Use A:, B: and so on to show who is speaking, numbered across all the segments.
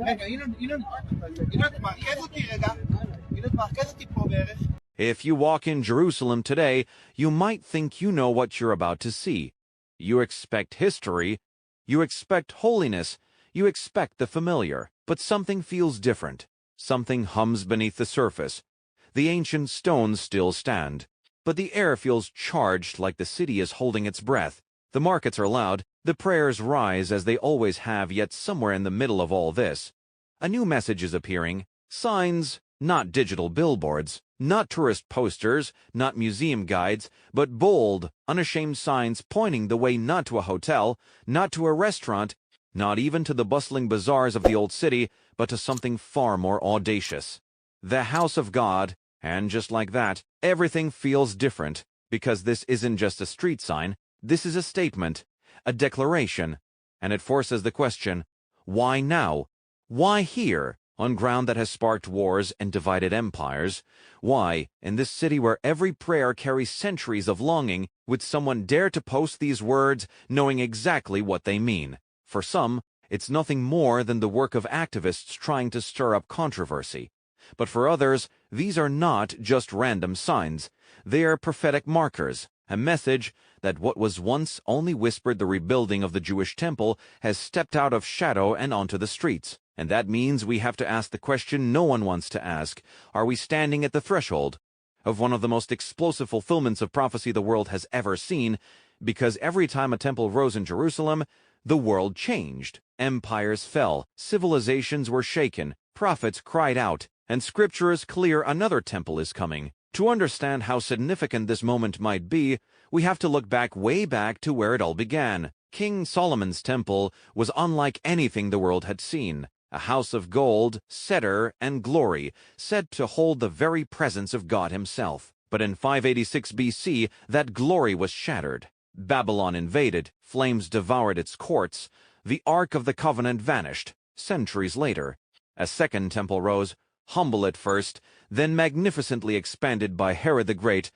A: רגע, ינון, תמרכז אותי רגע. ינון, תמרכז אותי פה בערך.
B: If you walk in Jerusalem today, you might think you know what you're about to see. You expect history, you expect holiness, you expect the familiar, but something feels different. Something hums beneath the surface. The ancient stones still stand, but the air feels charged like the city is holding its breath. The markets are loud, the prayers rise as they always have, yet somewhere in the middle of all this, a new message is appearing. Signs, not digital billboards, not tourist posters, not museum guides, but bold, unashamed signs pointing the way not to a hotel, not to a restaurant, not even to the bustling bazaars of the old city, but to something far more audacious. The house of God, and just like that, everything feels different, because this isn't just a street sign, this is a statement, a declaration, and it forces the question, why now? Why here, on ground that has sparked wars and divided empires? Why, in this city where every prayer carries centuries of longing, would someone dare to post these words knowing exactly what they mean? For some, it's nothing more than the work of activists trying to stir up controversy. But for others, these are not just random signs. They are prophetic markers, a message that what was once only whispered the rebuilding of the Jewish temple has stepped out of shadow and onto the streets. And that means we have to ask the question no one wants to ask. Are we standing at the threshold of one of the most explosive fulfillments of prophecy the world has ever seen? Because every time a temple rose in Jerusalem, the world changed. Empires fell, civilizations were shaken, prophets cried out, and scripture is clear another temple is coming. To understand how significant this moment might be, we have to look way back to where it all began. King Solomon's temple was unlike anything the world had seen. A house of gold, cedar, and glory, said to hold the very presence of God himself. But in 586 BC, that glory was shattered. Babylon invaded, flames devoured its courts, the Ark of the Covenant vanished. Centuries later, a second temple rose, humble at first, then magnificently expanded by Herod the Great.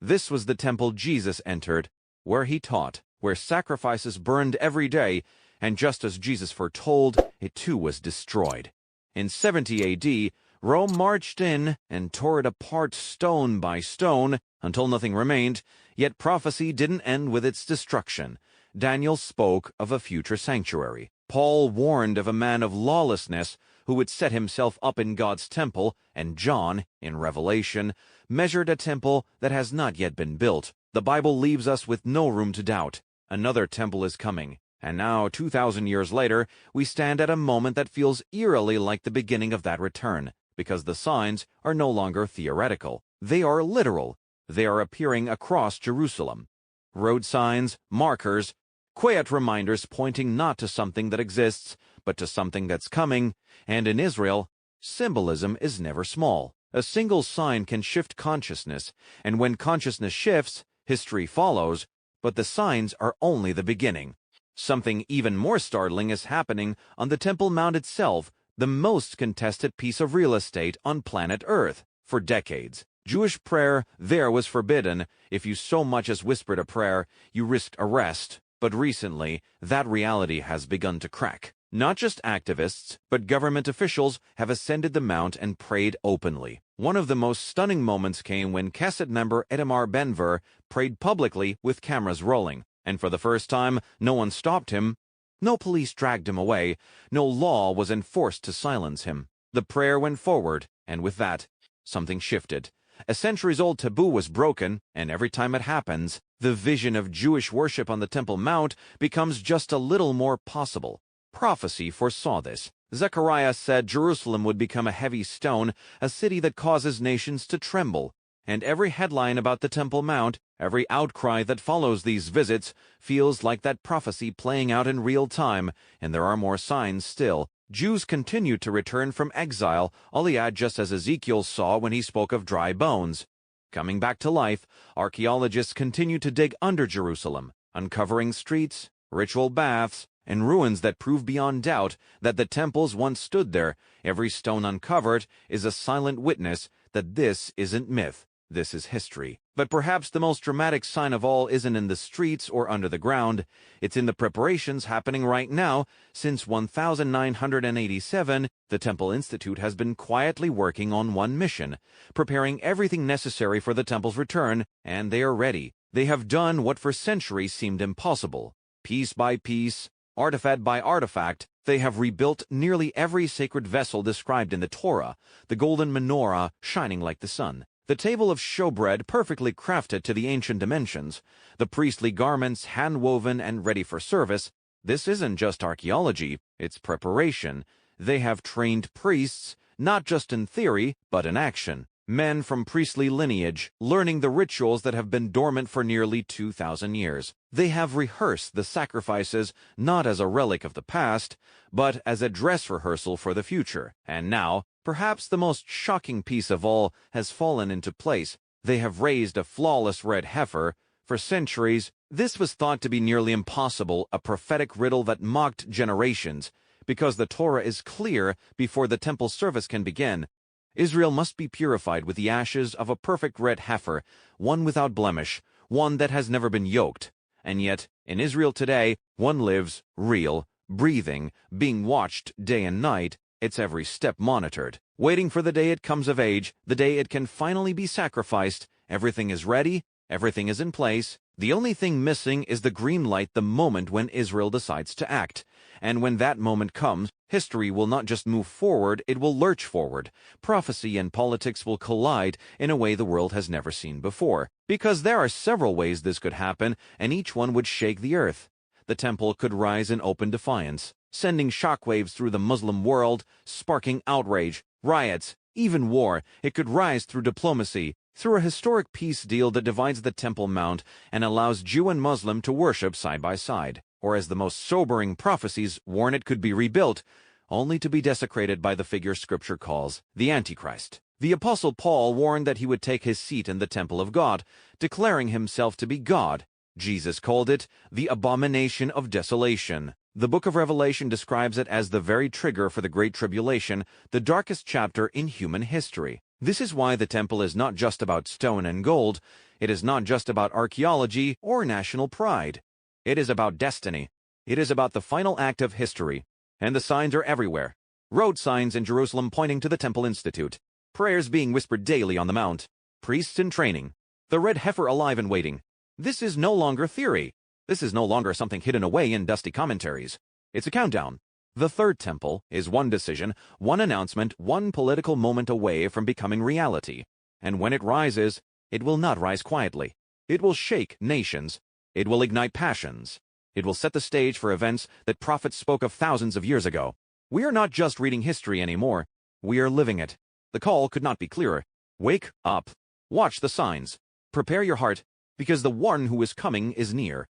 B: This was the temple Jesus entered, where he taught, where sacrifices burned every day, and just as Jesus foretold, it too was destroyed. In 70 AD, Rome marched in and tore it apart stone by stone until nothing remained, yet prophecy didn't end with its destruction. Daniel spoke of a future sanctuary. Paul warned of a man of lawlessness who would set himself up in God's temple, and John, in Revelation, measured a temple that has not yet been built. The Bible leaves us with no room to doubt. Another temple is coming. And now, 2,000 years later, we stand at a moment that feels eerily like the beginning of that return, because the signs are no longer theoretical. They are literal. They are appearing across Jerusalem. Road signs, markers, quiet reminders pointing not to something that exists, but to something that's coming. And in Israel, symbolism is never small. A single sign can shift consciousness, and when consciousness shifts, history follows, but the signs are only the beginning. Something even more startling is happening on the Temple Mount itself, the most contested piece of real estate on planet Earth. For decades, Jewish prayer there was forbidden. If you so much as whispered a prayer, you risked arrest. But recently, that reality has begun to crack. Not just activists, but government officials have ascended the mount and prayed openly. One of the most stunning moments came when Knesset member Itamar Ben-Gvir prayed publicly with cameras rolling. And for the first time, no one stopped him. No police dragged him away. No law was enforced to silence him. The prayer went forward, and with that, something shifted. A centuries-old taboo was broken, and every time it happens, the vision of Jewish worship on the Temple Mount becomes just a little more possible. Prophecy foresaw this. Zechariah said Jerusalem would become a heavy stone, a city that causes nations to tremble. And every headline about the Temple Mount, every outcry that follows these visits, feels like that prophecy playing out in real time, and there are more signs still. Jews continue to return from exile, Aliyah, just as Ezekiel saw when he spoke of dry bones. Coming back to life, archaeologists continue to dig under Jerusalem, uncovering streets, ritual baths, and ruins that prove beyond doubt that the temples once stood there. Every stone uncovered is a silent witness that this isn't myth. This is history. But perhaps the most dramatic sign of all isn't in the streets or under the ground. It's in the preparations happening right now. Since 1987, the Temple Institute has been quietly working on one mission, preparing everything necessary for the temple's return, and they are ready. They have done what for centuries seemed impossible. Piece by piece, artifact by artifact, they have rebuilt nearly every sacred vessel described in the Torah, the golden menorah shining like the sun, the table of showbread perfectly crafted to the ancient dimensions, the priestly garments hand-woven and ready for service. This isn't just archaeology, it's preparation. They have trained priests, not just in theory, but in action. Men from priestly lineage, learning the rituals that have been dormant for nearly 2,000 years. They have rehearsed the sacrifices not as a relic of the past, but as a dress rehearsal for the future. And now, perhaps the most shocking piece of all has fallen into place. They have raised a flawless red heifer. For centuries, this was thought to be nearly impossible, a prophetic riddle that mocked generations. Because the Torah is clear, before the temple service can begin, Israel must be purified with the ashes of a perfect red heifer, one without blemish, one that has never been yoked. And yet, in Israel today, one lives, real, breathing, being watched day and night, its every step monitored, waiting for the day it comes of age, the day it can finally be sacrificed. Everything is ready, everything is in place. The only thing missing is the green light, the moment when Israel decides to act. And when that moment comes, history will not just move forward, it will lurch forward. Prophecy and politics will collide in a way the world has never seen before. Because there are several ways this could happen, and each one would shake the earth. The temple could rise in open defiance, sending shockwaves through the Muslim world, sparking outrage, riots, even war. It could rise through diplomacy, through a historic peace deal that divides the Temple Mount and allows Jew and Muslim to worship side by side. Or as the most sobering prophecies warn, it could be rebuilt, only to be desecrated by the figure Scripture calls the Antichrist. The Apostle Paul warned that he would take his seat in the temple of God, declaring himself to be God. Jesus called it the abomination of desolation. The book of Revelation describes it as the very trigger for the Great Tribulation, the darkest chapter in human history. This is why the temple is not just about stone and gold. It is not just about archaeology or national pride. It is about destiny. It is about the final act of history. And the signs are everywhere. Road signs in Jerusalem pointing to the Temple Institute. Prayers being whispered daily on the Mount. Priests in training. The red heifer alive and waiting. This is no longer theory. This is no longer something hidden away in dusty commentaries. It's a countdown. The third temple is one decision, one announcement, one political moment away from becoming reality. And when it rises, it will not rise quietly. It will shake nations. It will ignite passions. It will set the stage for events that prophets spoke of thousands of years ago. We are not just reading history anymore. We are living it. The call could not be clearer. Wake up. Watch the signs. Prepare your heart, because the one who is coming is near.